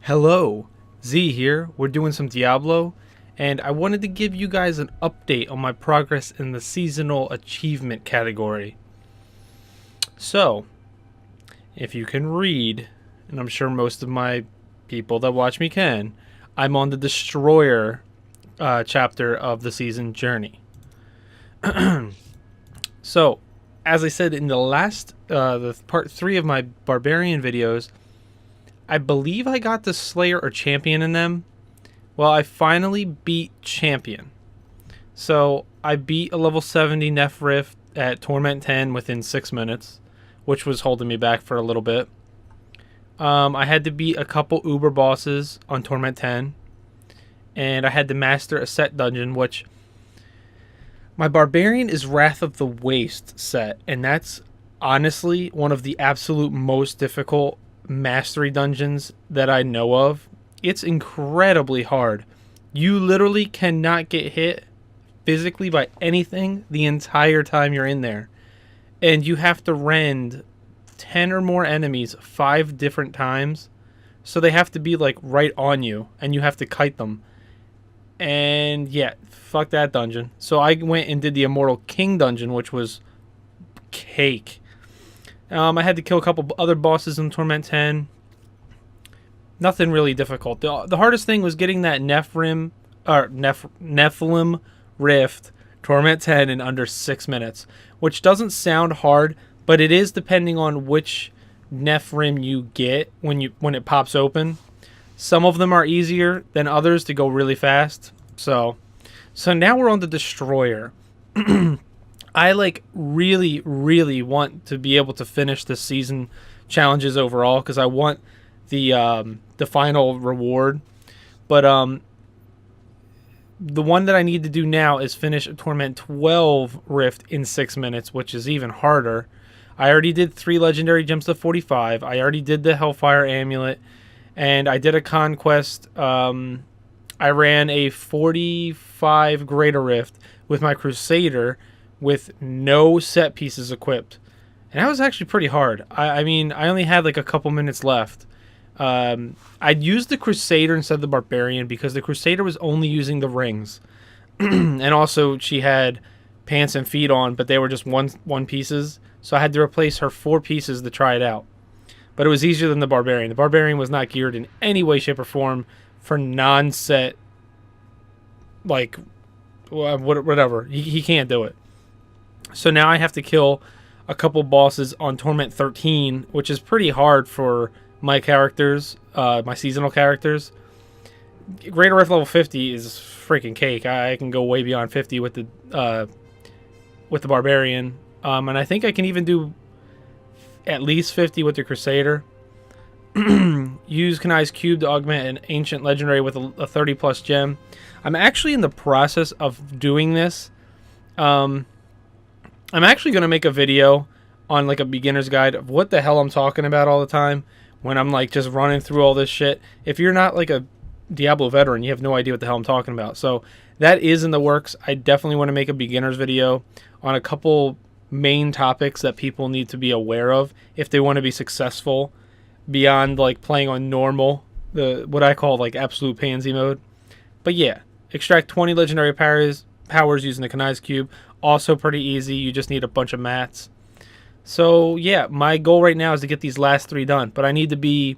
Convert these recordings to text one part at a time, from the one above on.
Hello, Z here. We're doing some Diablo, and I wanted to give you guys an update on my progress in the seasonal achievement category. So, if you can read, and I'm sure most of my people that watch me can, I'm on the Destroyer chapter of the season journey. So, as I said in the last, the part 3 of my Barbarian videos, I believe I got the Slayer or Champion in them. Well, I finally beat Champion. So I beat a level 70 Nef Rift at Torment 10 within 6 minutes, which was holding me back for a little bit. I had to beat a couple Uber bosses on Torment 10. And I had to master a set dungeon, which my Barbarian is Wrath of the Waste set. And that's honestly one of the absolute most difficult mastery dungeons that I know of. It's incredibly hard. You literally cannot get hit physically by anything the entire time you're in there. And you have to rend 10 or more enemies 5 different times. So they have to be like right on you and you have to kite them. And yeah, fuck that dungeon. So I went and did the Immortal King dungeon, which was cake. I had to kill a couple other bosses in Torment 10. Nothing really difficult. The hardest thing was getting that Nephilim Rift Torment 10 in under 6 minutes, which doesn't sound hard, but it is depending on which Nephilim you get when it pops open. Some of them are easier than others to go really fast. So now we're on the Destroyer. I really want to be able to finish this season challenges overall because I want the final reward. But the one that I need to do now is finish a Torment 12 Rift in 6 minutes, which is even harder. I already did 3 legendary gems to 45. I already did the Hellfire Amulet, and I did a conquest. I ran a 45 Greater Rift with my Crusader with no set pieces equipped. And that was actually pretty hard. I mean, I only had like a couple minutes left. I'd used the Crusader instead of the Barbarian because the Crusader was only using the rings. And also she had pants and feet on, but they were just one pieces. So I had to replace her 4 pieces to try it out. But it was easier than the Barbarian. The Barbarian was not geared in any way, shape, or form for non-set, like, whatever. He can't do it. So now I have to kill a couple bosses on Torment 13, which is pretty hard for my characters, my seasonal characters. Greater Rift level 50 is freaking cake. I can go way beyond 50 with the Barbarian. And I think I can even do at least 50 with the Crusader. Use Kanai's Cube to augment an ancient legendary with a 30 plus gem. I'm actually in the process of doing this. I'm actually going to make a video on like a beginner's guide of what the hell I'm talking about all the time when I'm like just running through all this shit. If you're not like a Diablo veteran, you have no idea what the hell I'm talking about. So that is in the works. I definitely want to make a beginner's video on a couple main topics that people need to be aware of if they want to be successful beyond like playing on normal, what I call like absolute pansy mode. But yeah, extract 20 legendary powers using the Kanai's Cube. Also pretty easy. You just need a bunch of mats. So yeah, my goal right now is to get these last 3 done. But I need to be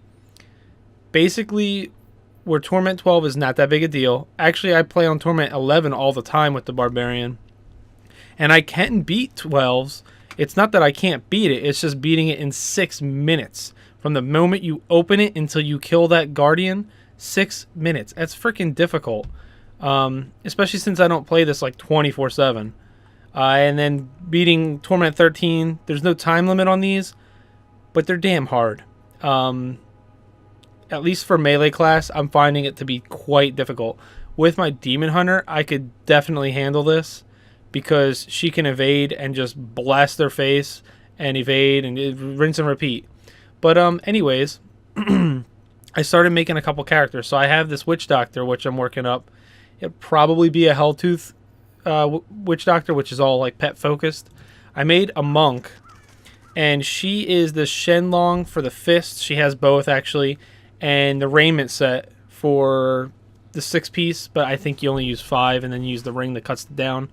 basically where Torment 12 is not that big a deal. Actually, I play on Torment 11 all the time with the Barbarian. And I can beat 12s. It's not that I can't beat it. It's just beating it in 6 minutes. From the moment you open it until you kill that Guardian, 6 minutes. That's freaking difficult. Especially since I don't play this like 24/7. And then beating Torment 13, there's no time limit on these, but they're damn hard. At least for melee class, I'm finding it to be quite difficult. With my Demon Hunter, I could definitely handle this because she can evade and just blast their face and evade and rinse and repeat. But anyways, I started making a couple characters. So I have this Witch Doctor, which I'm working up. It'll probably be a Helltooth Witch Doctor, which is all like pet focused. I made a monk, and she is the Shenlong for the fists. She has both actually, and the raiment set for the 6-piece, but I think you only use 5 and then use the ring that cuts down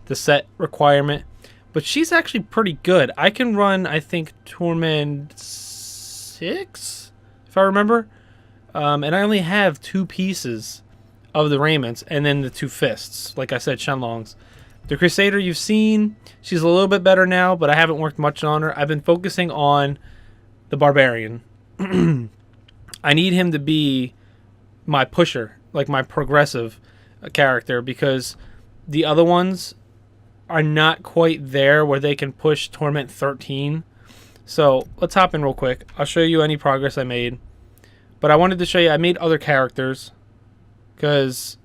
the set requirement. But she's actually pretty good. I can run, I think, Torment 6, if I remember. And I only have 2 pieces of the raiments and then the 2 fists. Like I said, Shenlong's. The Crusader you've seen, she's a little bit better now, but I haven't worked much on her. I've been focusing on the Barbarian. I need him to be my pusher, like my progressive character, because the other ones are not quite there where they can push Torment 13. So let's hop in real quick. I'll show you any progress I made. But I wanted to show you I made other characters because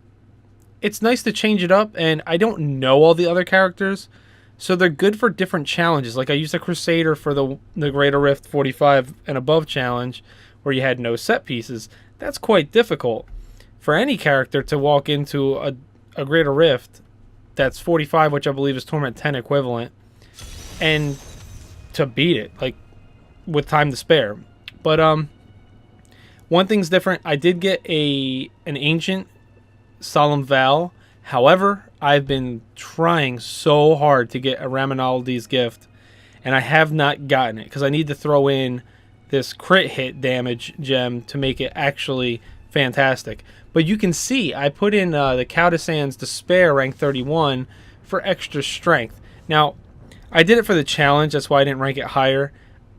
it's nice to change it up, and I don't know all the other characters, so they're good for different challenges. Like I used a Crusader for the Greater Rift 45 and above challenge where you had no set pieces. That's quite difficult for any character to walk into a Greater Rift that's 45, which I believe is Torment 10 equivalent, and to beat it, like, with time to spare. But one thing's different. I did get an Ancient Solemn Vow. However, I've been trying so hard to get a Raminaldi's Gift, and I have not gotten it because I need to throw in this crit hit damage gem to make it actually fantastic. But you can see I put in the Caudasan's Despair rank 31 for extra strength. Now, I did it for the challenge, that's why I didn't rank it higher.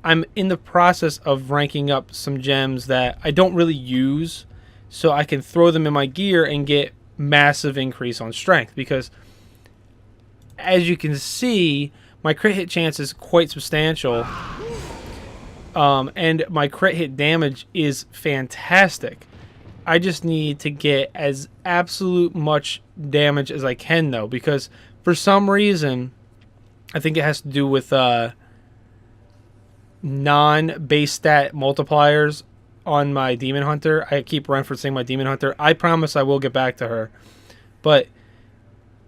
I'm in the process of ranking up some gems that I don't really use, so I can throw them in my gear and get massive increase on strength, because as you can see, my crit hit chance is quite substantial, and my crit hit damage is fantastic. I just need to get as absolute much damage as I can, though, because for some reason, I think it has to do with non-base stat multipliers on my Demon Hunter. I keep referencing my Demon Hunter. I promise I will get back to her. But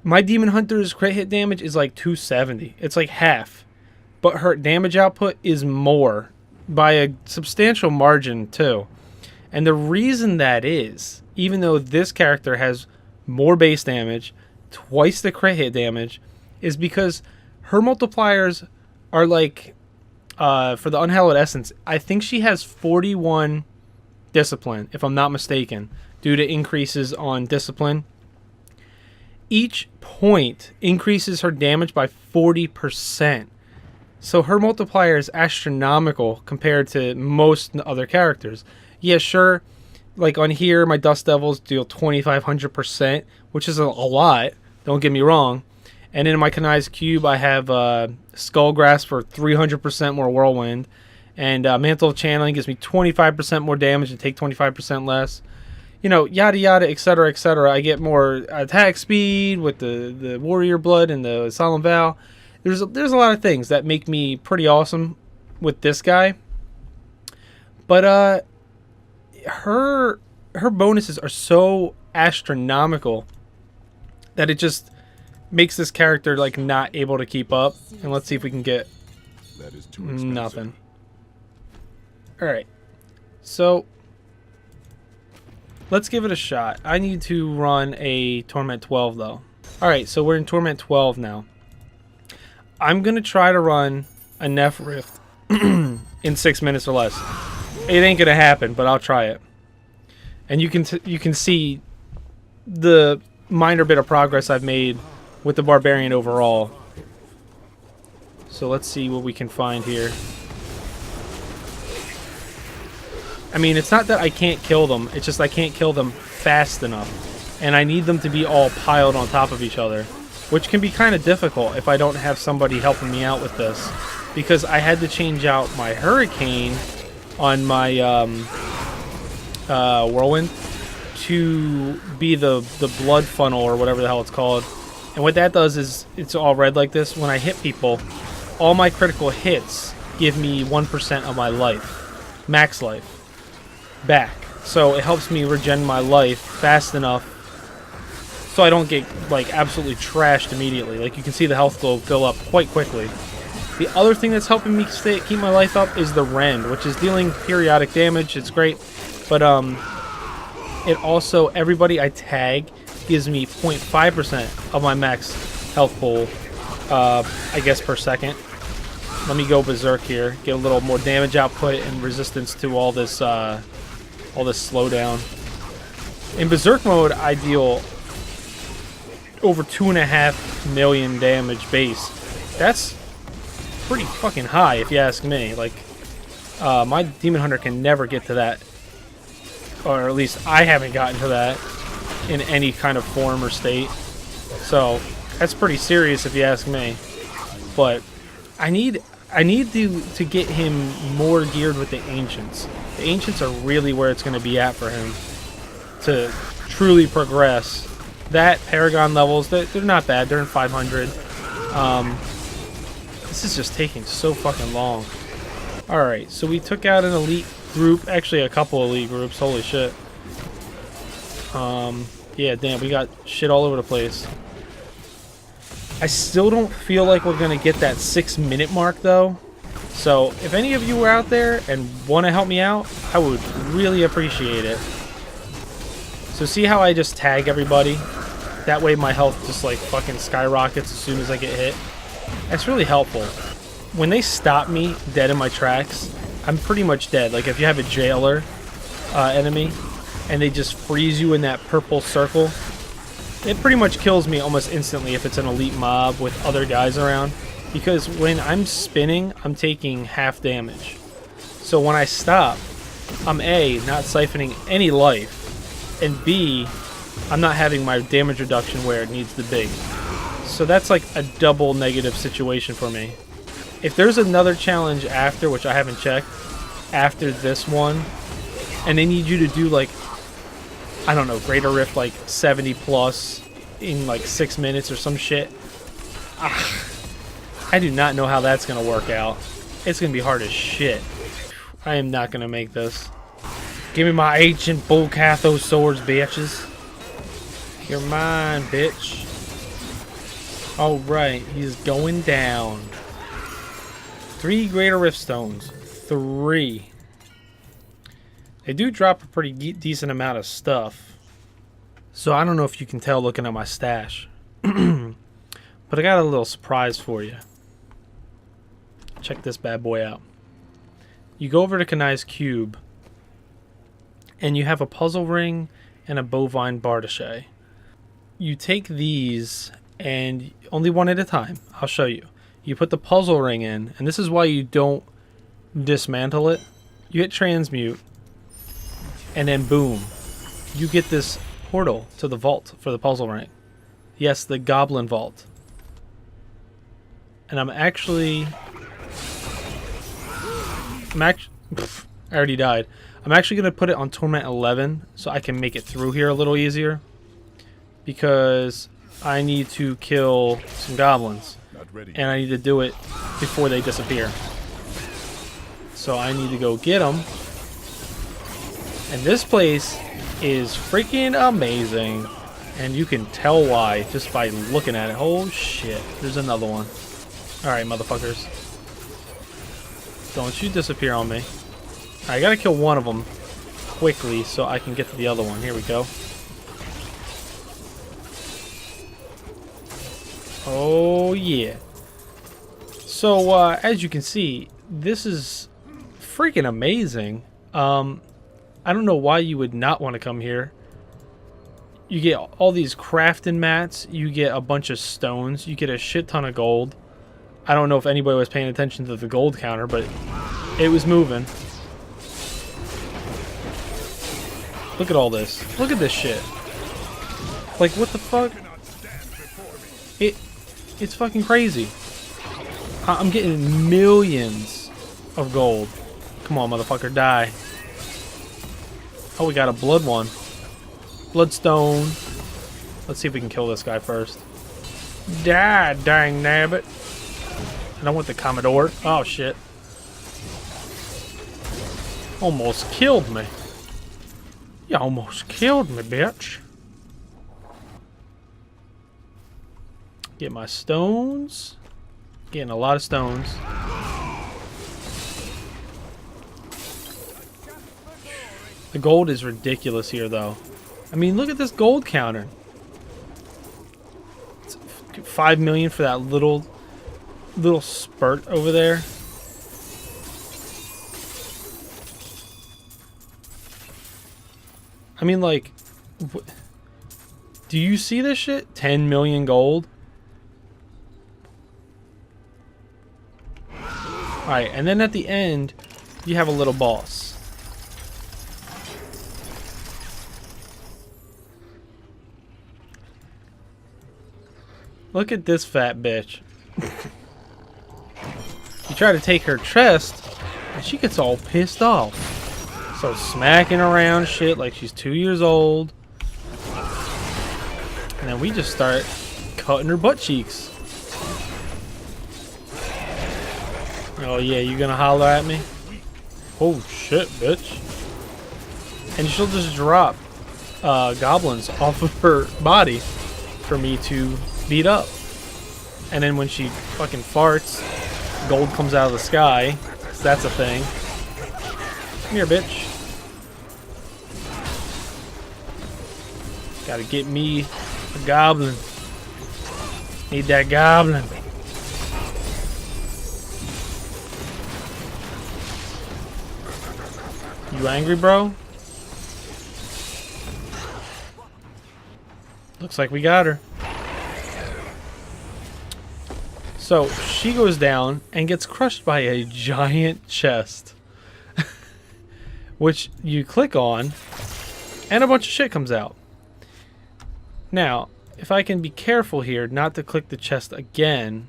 my Demon Hunter's crit hit damage is like 270. It's like half. But her damage output is more by a substantial margin, too. And the reason that is, even though this character has more base damage, twice the crit hit damage, is because her multipliers are like, for the Unhallowed Essence, I think she has 41 discipline, if I'm not mistaken, due to increases on discipline. Each point increases her damage by 40%. So her multiplier is astronomical compared to most other characters. Yeah, sure, like on here, my Dust Devils deal 2,500%, which is a lot, don't get me wrong. And in my Kanai's Cube, I have Skull Grasp for 300% more Whirlwind. And Mantle of Channeling gives me 25% more damage and take 25% less. You know, yada yada, etc., etc. I get more attack speed with the Warrior Blood and the Solemn Vow. There's a lot of things that make me pretty awesome with this guy. But her bonuses are so astronomical that it just makes this character like not able to keep up. And let's see if we can get nothing. Alright, so let's give it a shot. I need to run a Torment 12 though. Alright, so we're in Torment 12 now. I'm gonna try to run a Neph Rift in 6 minutes or less. It ain't gonna happen, but I'll try it. And you can see the minor bit of progress I've made with the Barbarian overall. So let's see what we can find here. I mean, it's not that I can't kill them, it's just I can't kill them fast enough. And I need them to be all piled on top of each other, which can be kind of difficult if I don't have somebody helping me out with this. Because I had to change out my Hurricane on my Whirlwind to be the blood funnel or whatever the hell it's called. And what that does is, it's all red like this. When I hit people, all my critical hits give me 1% of my life, max life, back. So it helps me regen my life fast enough so I don't get like absolutely trashed immediately. Like you can see the health globe fill up quite quickly. The other thing that's helping me keep my life up is the Rend, which is dealing periodic damage. It's great. But it also, everybody I tag gives me 0.5% of my max health pool, I guess per second. Let me go berserk here, get a little more damage output and resistance to all this slowdown. In berserk mode, I deal over 2.5 million damage base. That's pretty fucking high if you ask me. Like, my Demon Hunter can never get to that, or at least I haven't gotten to that in any kind of form or state. So that's pretty serious if you ask me. But I need to get him more geared with the Ancients. The Ancients are really where it's going to be at for him to truly progress. That Paragon levels, they're not bad. They're in 500. This is just taking so fucking long. Alright, so we took out an elite group. Actually, a couple elite groups. Holy shit. Yeah, damn, we got shit all over the place. I still don't feel like we're going to get that 6-minute mark, though. So, if any of you are out there and want to help me out, I would really appreciate it. So, see how I just tag everybody? That way my health just, like, fucking skyrockets as soon as I get hit. That's really helpful. When they stop me dead in my tracks, I'm pretty much dead. Like, if you have a jailer enemy, and they just freeze you in that purple circle, it pretty much kills me almost instantly if it's an elite mob with other guys around. Because when I'm spinning, I'm taking half damage. So when I stop, I'm A, not siphoning any life, and B, I'm not having my damage reduction where it needs to be. So that's like a double negative situation for me. If there's another challenge after, which I haven't checked, after this one, and they need you to do like, I don't know, Greater Rift like 70 plus in like 6 minutes or some shit. I do not know how that's going to work out. It's going to be hard as shit. I am not going to make this. Give me my ancient bull Cathos swords, bitches. You're mine, bitch. Alright, he's going down. 3 Greater Rift Stones. 3. They do drop a pretty decent amount of stuff. So I don't know if you can tell looking at my stash. But I got a little surprise for you. Check this bad boy out. You go over to Kanai's cube, and you have a puzzle ring and a bovine bardache. You take these, and only one at a time. I'll show you. You put the puzzle ring in, and this is why you don't dismantle it. You hit transmute, and then boom, you get this portal to the vault for the puzzle ring. Yes, the goblin vault. And I already died. I'm actually going to put it on Torment 11 so I can make it through here a little easier. Because I need to kill some goblins. And I need to do it before they disappear. So I need to go get them. And this place is freaking amazing. And you can tell why just by looking at it. Oh shit, there's another one. Alright, motherfuckers. Don't you disappear on me. I gotta kill one of them quickly so I can get to the other one. Here we go. Oh yeah. So as you can see, this is freaking amazing. I don't know why you would not want to come here. You get all these crafting mats, you get a bunch of stones, you get a shit ton of gold. I don't know if anybody was paying attention to the gold counter, but it was moving. Look at all this. Look at this shit. Like, what the fuck? It's fucking crazy. I'm getting millions of gold. Come on, motherfucker, die. Oh, we got a blood one. Bloodstone. Let's see if we can kill this guy first. Die, dang nabbit. And I want the Commodore. Oh, shit. Almost killed me. You almost killed me, bitch. Get my stones. Getting a lot of stones. The gold is ridiculous here, though. I mean, look at this gold counter. It's 5 million for that little spurt over there. I mean, like, do you see this shit? 10 million gold. Alright, and then at the end, you have a little boss. Look at this fat bitch. You try to take her chest, and she gets all pissed off. So smacking around shit like she's 2 years old. And then we just start cutting her butt cheeks. Oh yeah, you gonna holler at me? Oh shit, bitch. And she'll just drop goblins off of her body for me to beat up. And then when she fucking farts, gold comes out of the sky. So that's a thing. Come here, bitch. Gotta get me a goblin. Need that goblin. You angry, bro? Looks like we got her. So she goes down and gets crushed by a giant chest. Which you click on and a bunch of shit comes out. Now, if I can be careful here not to click the chest again,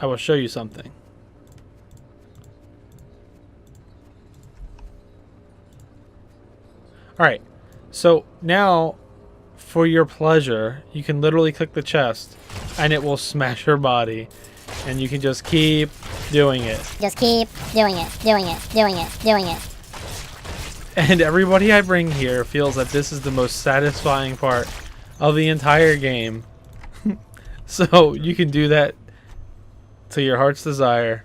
I will show you something. Alright, so now, for your pleasure, you can literally click the chest, and it will smash her body. And you can just keep doing it. Just keep doing it, doing it, doing it, doing it. And everybody I bring here feels that this is the most satisfying part of the entire game. So you can do that to your heart's desire.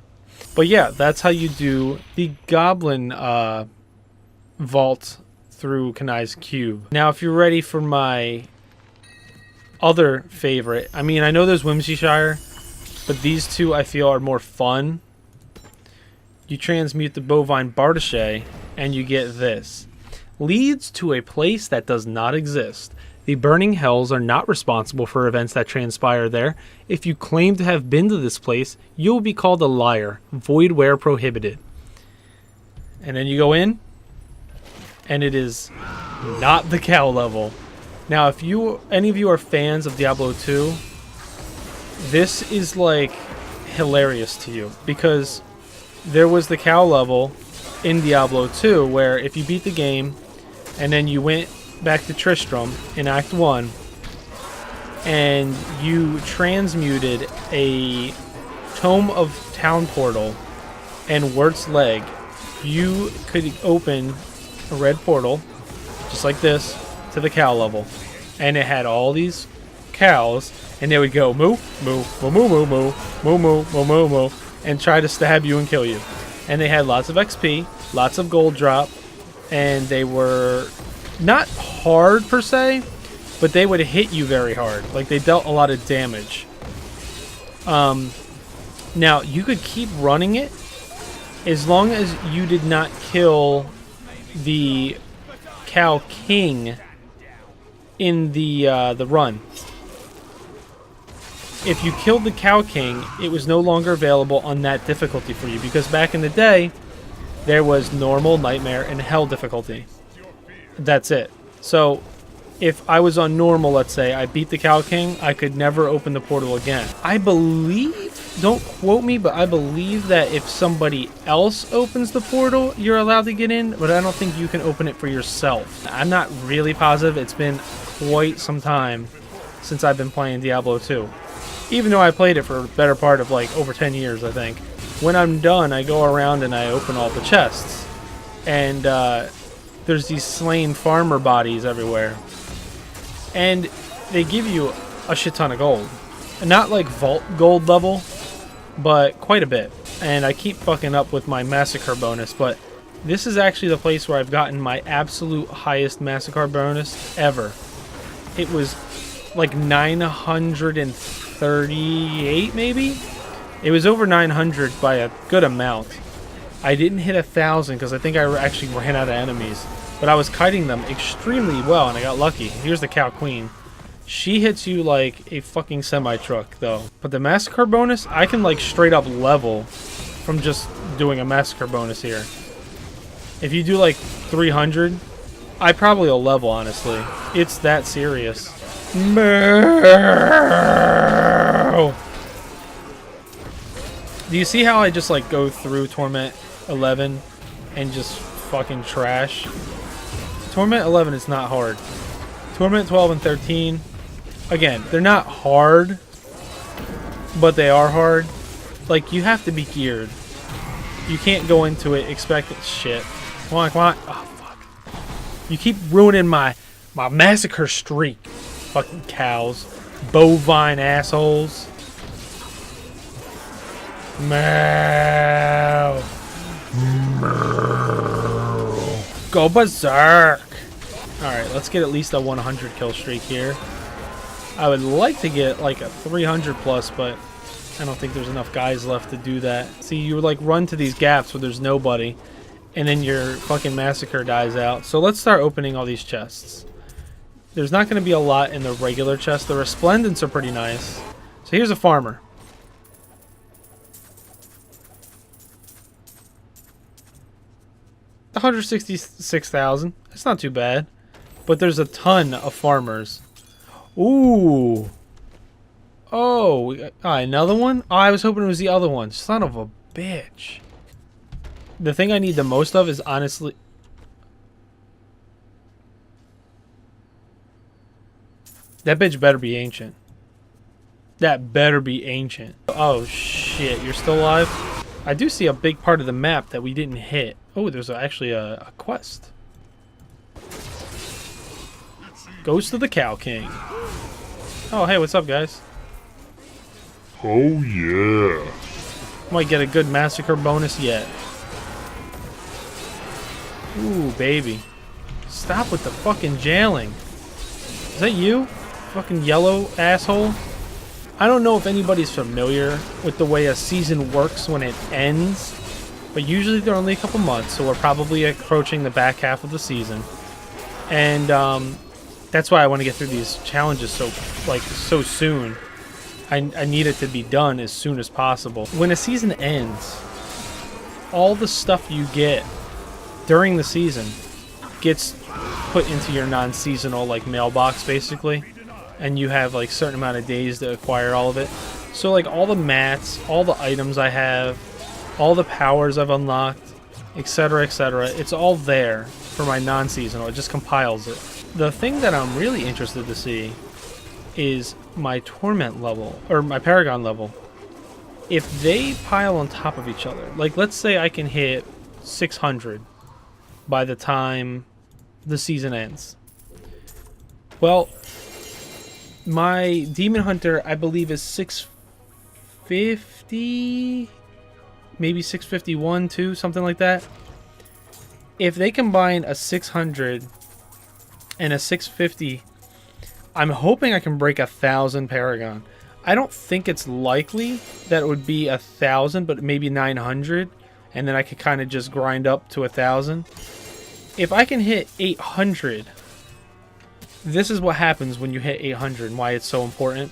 But yeah, that's how you do the goblin vault through Kanai's cube. Now, if you're ready for my other favorite, I mean, I know there's Whimsyshire, but these two I feel are more fun. You transmute the bovine Bardache, and you get this. Leads to a place that does not exist. The burning hells are not responsible for events that transpire there. If you claim to have been to this place, you will be called a liar, void where prohibited. And then you go in, and it is not the cow level. Now, if any of you are fans of Diablo 2, this is like hilarious to you, because there was the cow level in Diablo 2 where if you beat the game and then you went back to Tristram in Act 1 and you transmuted a Tome of Town Portal and Wirt's Leg, you could open a red portal just like this to the cow level, and it had all these cows and they would go moo moo moo moo moo moo moo moo moo moo moo and try to stab you and kill you. And they had lots of XP, lots of gold drop, and they were not hard per se, but they would hit you very hard. Like, they dealt a lot of damage. Now, you could keep running it as long as you did not kill the Cow King in the run. If you killed the Cow King, it was no longer available on that difficulty for you, because back in the day, there was normal, nightmare, and hell difficulty. That's it. So, if I was on normal, let's say, I beat the Cow King, I could never open the portal again. I believe, don't quote me, but I believe that if somebody else opens the portal, you're allowed to get in, but I don't think you can open it for yourself. I'm not really positive. It's been quite some time since I've been playing Diablo 2. Even though I played it for a better part of like over 10 years, I think. When I'm done, I go around and I open all the chests. And there's these slain farmer bodies everywhere. And they give you a shit ton of gold. Not like vault gold level, but quite a bit. And I keep fucking up with my massacre bonus, but This is actually the place where I've gotten my absolute highest Massacre bonus ever. It was like 938 maybe? It was over 900 by a good amount. I didn't hit 1,000 because I think I actually ran out of enemies. But I was kiting them extremely well and I got lucky. Here's the Cow Queen. She hits you like a fucking semi-truck though. But the Massacre bonus, I can like straight up level from just doing a Massacre bonus here. If you do like 300, I probably will level, honestly. It's that serious. No! Do you see how I just like go through Torment 11 and just fucking trash? Torment 11 is not hard. Torment 12 and 13, again, they're not hard, but they are hard. Like, you have to be geared. You can't go into it expecting shit. Come on, come on. Oh, fuck. You keep ruining my massacre streak. Fucking cows. Bovine assholes. Meow. Meow. Go berserk. Alright, let's get at least a 100 kill streak here. I would like to get like a 300 plus, but I don't think there's enough guys left to do that. See, you like run to these gaps where there's nobody, and then your fucking massacre dies out. So let's start opening all these chests. There's not going to be a lot in the regular chest. The resplendents are pretty nice. So here's a farmer. $166,000. That's not too bad. But there's a ton of farmers. Ooh. Oh, another one? Oh, I was hoping it was the other one. Son of a bitch. The thing I need the most of is honestly... That bitch better be ancient. That better be ancient. Oh, shit. You're still alive? I do see a big part of the map that we didn't hit. Oh, there's actually a quest. Ghost of the Cow King. Oh, hey, what's up, guys? Oh yeah. Might get a good massacre bonus yet. Ooh, baby. Stop with the fucking jailing. Is that you? Fucking yellow asshole? I don't know if anybody's familiar with the way a season works when it ends, but usually they're only a couple months, so we're probably approaching the back half of the season. And that's why I want to get through these challenges so soon. I need it to be done as soon as possible. When a season ends, all the stuff you get during the season gets put into your non-seasonal like mailbox basically, and you have like certain amount of days to acquire all of it. So like all the mats, all the items I have, all the powers I've unlocked, etc., etc., it's all there for my non-seasonal. It just compiles it. The thing that I'm really interested to see is my torment level, or my paragon level. If they pile on top of each other, like let's say I can hit 600 by the time the season ends. Well, my demon hunter, I believe, is 650, maybe 651 too, something like that. If they combine a 600 and a 650, I'm hoping I can break 1,000 paragon. I don't think it's likely that it would be 1,000, but maybe 900, and then I could kind of just grind up to 1,000. If I can hit 800, this is what happens when you hit 800 and why it's so important.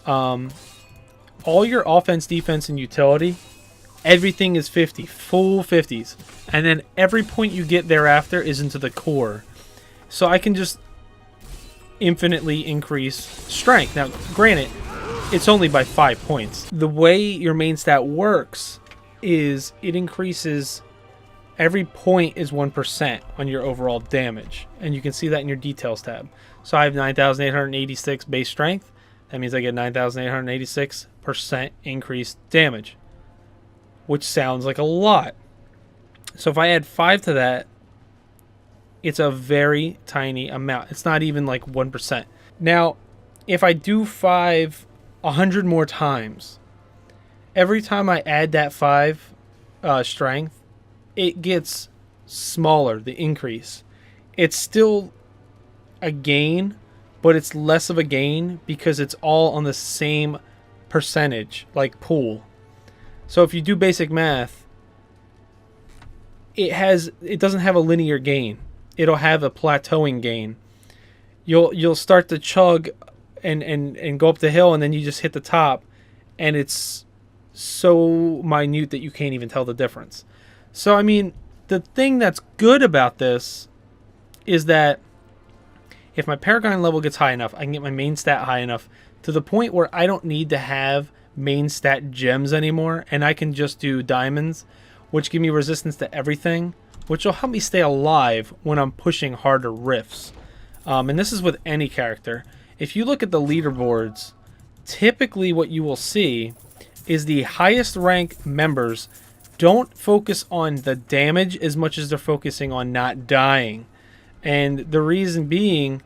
All your offense, defense, and utility, everything is 50, full 50s. And then every point you get thereafter is into the core. So I can just infinitely increase strength. Now, granted, it's only by 5 points. The way your main stat works is it increases... Every point is 1% on your overall damage. And you can see that in your details tab. So I have 9,886 base strength. That means I get 9,886% increased damage. Which sounds like a lot. So if I add 5 to that, it's a very tiny amount. It's not even like 1%. Now, if I do 5 100 more times, every time I add that 5 strength, it gets smaller, the increase. It's still a gain, but it's less of a gain because it's all on the same percentage, like pool. So if you do basic math, it doesn't have a linear gain. It'll have a plateauing gain. You'll start to chug and go up the hill, and then you just hit the top, and it's so minute that you can't even tell the difference. So I mean, the thing that's good about this is that if my Paragon level gets high enough, I can get my main stat high enough to the point where I don't need to have main stat gems anymore, and I can just do diamonds, which give me resistance to everything, which will help me stay alive when I'm pushing harder rifts. And this is with any character. If you look at the leaderboards, typically what you will see is the highest ranked members don't focus on the damage as much as they're focusing on not dying. And the reason being,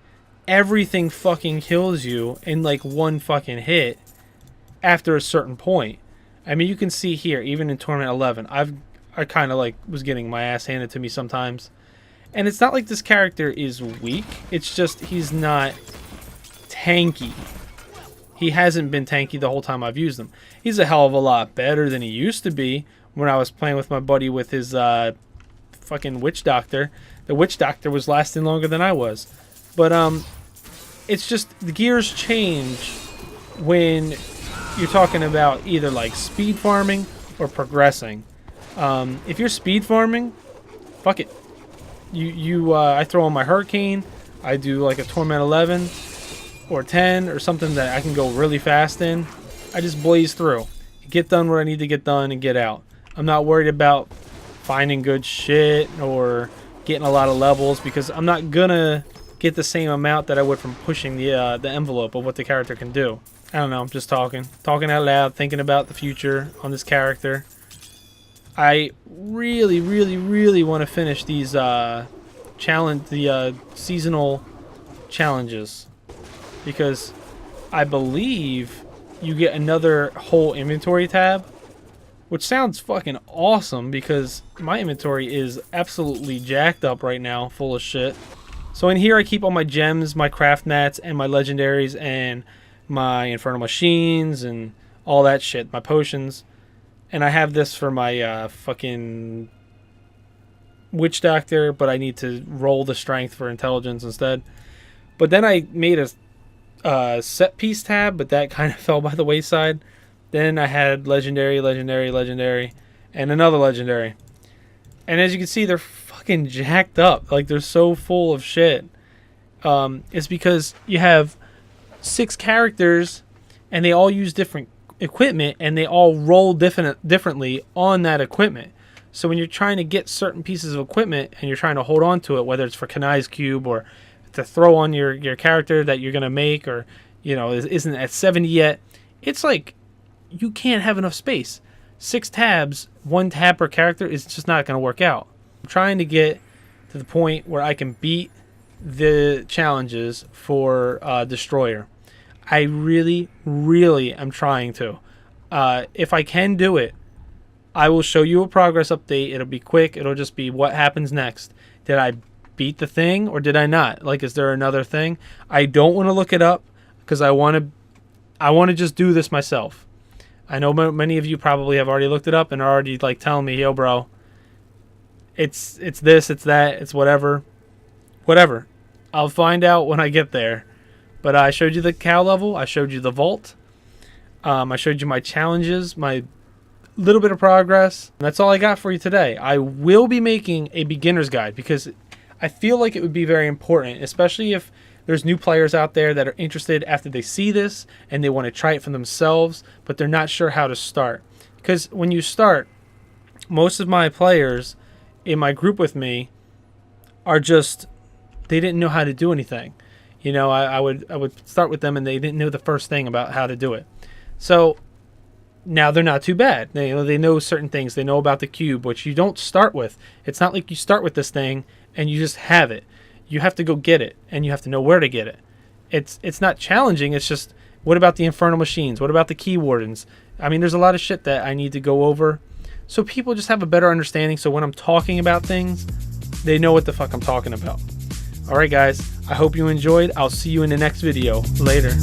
everything fucking kills you in like one fucking hit after a certain point. I mean, you can see here, even in Tournament 11, I kind of like was getting my ass handed to me sometimes. And it's not like this character is weak. It's just he's not tanky. He hasn't been tanky the whole time I've used him. He's a hell of a lot better than he used to be when I was playing with my buddy with his fucking Witch Doctor. The Witch Doctor was lasting longer than I was. But it's just the gears change when you're talking about either like speed farming or progressing. If you're speed farming, fuck it. I throw on my Hurricane. I do like a Torment 11 or 10 or something that I can go really fast in. I just blaze through. Get done what I need to get done and get out. I'm not worried about finding good shit or getting a lot of levels because I'm not gonna get the same amount that I would from pushing the envelope of what the character can do. I don't know, I'm just talking out loud, thinking about the future on this character. I really, really, really want to finish these seasonal challenges because I believe you get another whole inventory tab, which sounds fucking awesome because my inventory is absolutely jacked up right now, full of shit. So in here I keep all my gems, my craft mats, and my legendaries, and my infernal machines, and all that shit, my potions. And I have this for my fucking Witch Doctor, but I need to roll the strength for intelligence instead. But then I made a set piece tab, but that kind of fell by the wayside. Then I had legendary, and another legendary. And as you can see, they're fucking jacked up. Like, they're so full of shit. It's because you have 6 characters, and they all use different equipment, and they all roll differently on that equipment. So when you're trying to get certain pieces of equipment, and you're trying to hold on to it, whether it's for Kanai's Cube, or to throw on your character that you're going to make, or, you know, isn't at 70 yet, it's like, you can't have enough space. 6 tabs, 1 tab per character is just not going to work out. I'm trying to get to the point where I can beat the challenges for Destroyer. I really, really am trying to. If I can do it, I will show you a progress update. It'll be quick. It'll just be what happens next. Did I beat the thing or did I not? Like, is there another thing? I don't want to look it up because I want to just do this myself. I know many of you probably have already looked it up and are already like telling me, yo, bro, it's this, it's that, it's whatever. Whatever. I'll find out when I get there. But I showed you the cow level. I showed you the vault. I showed you my challenges, my little bit of progress. And that's all I got for you today. I will be making a beginner's guide because I feel like it would be very important, especially if there's new players out there that are interested after they see this and they want to try it for themselves, but they're not sure how to start. Because when you start, most of my players in my group with me are just, they didn't know how to do anything. You know, I would start with them and they didn't know the first thing about how to do it. So now they're not too bad. They know certain things. They know about the cube, which you don't start with. It's not like you start with this thing and you just have it. You have to go get it, and you have to know where to get it. It's not challenging. It's just, what about the infernal machines? What about the key wardens? I mean, there's a lot of shit that I need to go over. so people just have a better understanding. So when I'm talking about things, they know what the fuck I'm talking about. All right, guys. I hope you enjoyed. I'll see you in the next video. Later.